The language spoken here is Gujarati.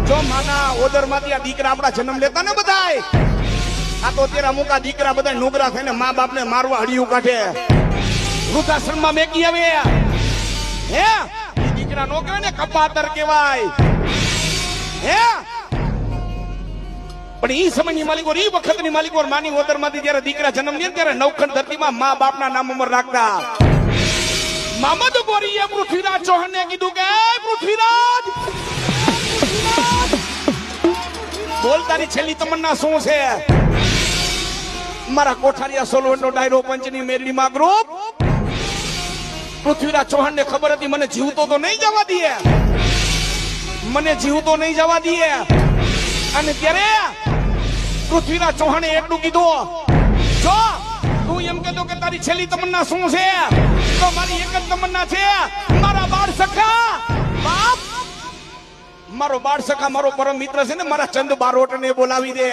જો માના ઓદર માંથી આ દીકરા આપણા જન્મ લેતા ને બધાય, આ તો અત્યારે અમુક આ દીકરા બધા નોકરા થઈને મા બાપ ને મારવા હડિયું કાઢે, વૃદ્ધાશ્રમમાં મેકી આવે. હે ઈ દીકરા નો કહેવાય ને, કપાતર કહેવાય. હે પણ ઈ સમયની માલિકો, ઈ વખતની માલિકો માની ઓદર માંથી જયારે દીકરા જન્મ લે ત્યારે નવખંડ ધરતીમાં મા બાપના નામ અમર રાખતા. મામદ ગોરીએ પૃથ્વીરાજ ચૌહાણને કીધું કે પૃથ્વીરાજ, બોલ તારી છેલ્લી તમન્ના શું છે? મારા કોઠારીયા સોલવંટનો ડાયરો પંચની મેરડીમાં ગ્રુપ. પૃથ્વીરાજ ચૌહાણને ખબર હતી મને જીવતો તો નહીં જવા દે, મને જીવતો નહીં જવા દે. અને ત્યારે પૃથ્વીરાજ ચૌહાણે એટલું કીધું, જો તું એમ કહેતો કે તારી છેલ્લી તમન્ના શું છે, તો મારી એક જ તમન્ના છે, મારા બાળ સખા બાપ, મારો બાળ સખા મારો પરમ મિત્ર છે ને, મારા ચંદ બારોટને બોલાવી દે.